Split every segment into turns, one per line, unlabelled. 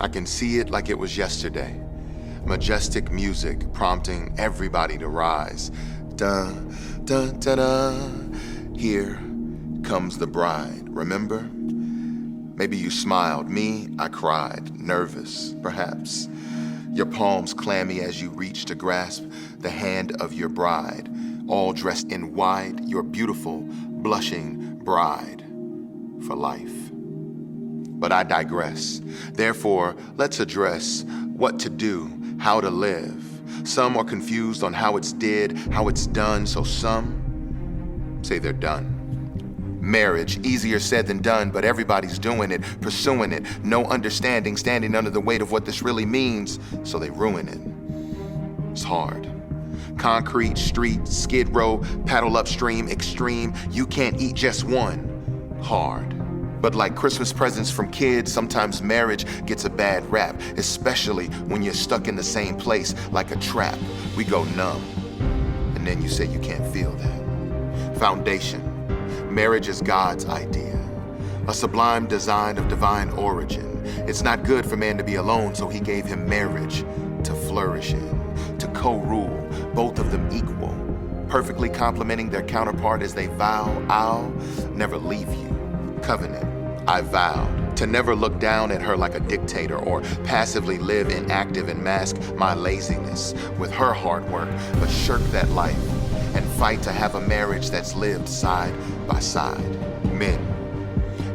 I can see it like it was yesterday. Majestic music prompting everybody to rise. Da, da, da, da. Here comes the bride, remember? Maybe you smiled, me, I cried, nervous, perhaps. Your palms clammy as you reach to grasp the hand of your bride, all dressed in white, your beautiful, blushing bride for life. But I digress. Therefore, let's address what to do, how to live. Some are confused on how it's did, how it's done, so some say they're done. Marriage, easier said than done, but everybody's doing it, pursuing it. No understanding, standing under the weight of what this really means, so they ruin it. It's hard. Concrete, street, skid row, paddle upstream, extreme. You can't eat just one. Hard. But like Christmas presents from kids, sometimes marriage gets a bad rap, especially when you're stuck in the same place like a trap. We go numb, and then you say you can't feel that. Foundation. Marriage is God's idea, a sublime design of divine origin. It's not good for man to be alone, so he gave him marriage to flourish in, to co-rule, both of them equal, perfectly complementing their counterpart as they vow, I'll never leave you. Covenant. I vowed to never look down at her like a dictator or passively live inactive and mask my laziness with her hard work, but shirk that life and fight to have a marriage that's lived side by side. Men,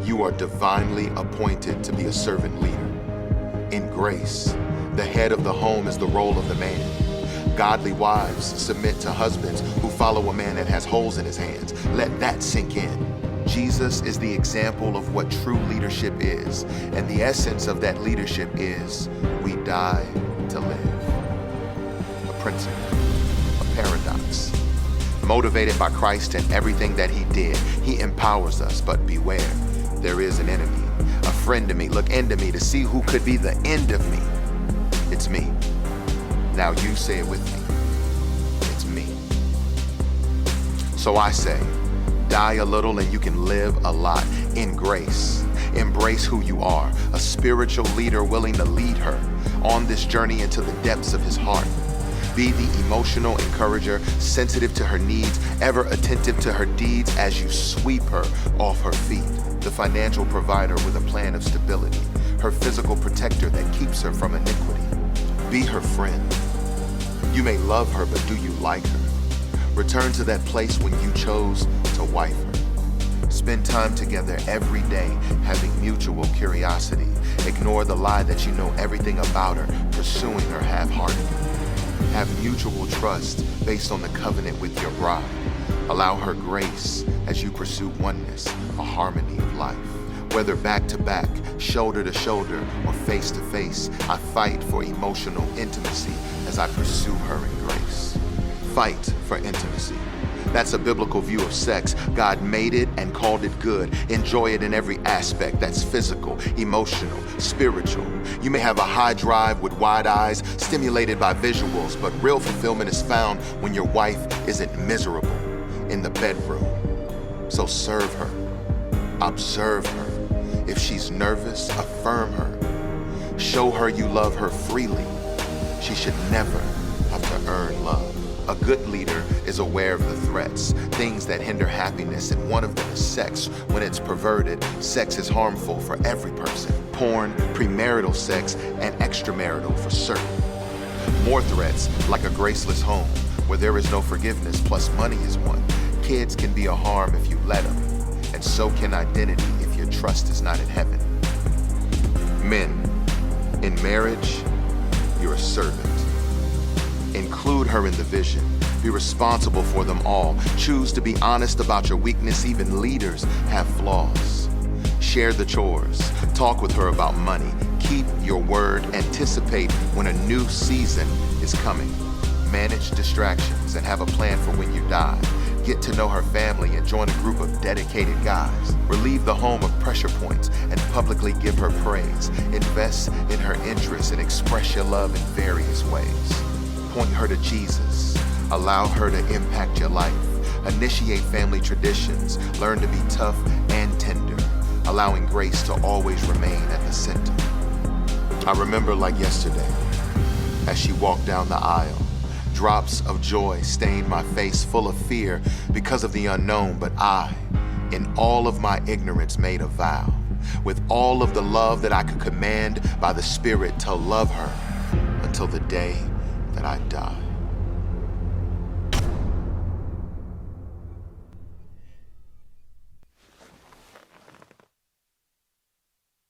you are divinely appointed to be a servant leader. In grace, the head of the home is the role of the man. Godly wives submit to husbands who follow a man that has holes in his hands. Let that sink in. Jesus is the example of what true leadership is, and the essence of that leadership is we die to live. A principle, a paradox. Motivated by Christ and everything that he did, he empowers us, but beware, there is an enemy, a friend to me, look into me to see who could be the end of me. It's me. Now you say it with me. It's me. So I say, die a little and you can live a lot in grace. Embrace who you are, a spiritual leader willing to lead her on this journey into the depths of his heart. Be the emotional encourager, sensitive to her needs, ever attentive to her deeds as you sweep her off her feet. The financial provider with a plan of stability, her physical protector that keeps her from iniquity. Be her friend. You may love her, but do you like her? Return to that place when you chose to wife her. Spend time together every day, having mutual curiosity. Ignore the lie that you know everything about her, pursuing her half-heartedly. Have mutual trust based on the covenant with your bride. Allow her grace as you pursue oneness, a harmony of life. Whether back to back, shoulder to shoulder, or face to face, I fight for emotional intimacy as I pursue her in grace. Fight for intimacy. That's a biblical view of sex. God made it and called it good. Enjoy it in every aspect that's physical, emotional, spiritual. You may have a high drive with wide eyes, stimulated by visuals, but real fulfillment is found when your wife isn't miserable in the bedroom. So serve her, observe her. If she's nervous, affirm her. Show her you love her freely. She should never have to earn love. A good leader is aware of the threats, things that hinder happiness, and one of them is sex. When it's perverted, sex is harmful for every person. Porn, premarital sex, and extramarital for certain. More threats, like a graceless home, where there is no forgiveness, plus money is one. Kids can be a harm if you let them, and so can identity if your trust is not in heaven. Men, in marriage, you're a servant. Include her in the vision. Be responsible for them all. Choose to be honest about your weakness. Even leaders have flaws. Share the chores. Talk with her about money. Keep your word. Anticipate when a new season is coming. Manage distractions and have a plan for when you die. Get to know her family and join a group of dedicated guys. Relieve the home of pressure points and publicly give her praise. Invest in her interests and express your love in various ways. Point her to Jesus. Allow her to impact your life. Initiate family traditions. Learn to be tough and tender, allowing grace to always remain at the center. I remember like yesterday, as she walked down the aisle. Drops of joy stained my face, full of fear because of the unknown, but I, in all of my ignorance, made a vow, with all of the love that I could command by the Spirit, to love her until the day that I die.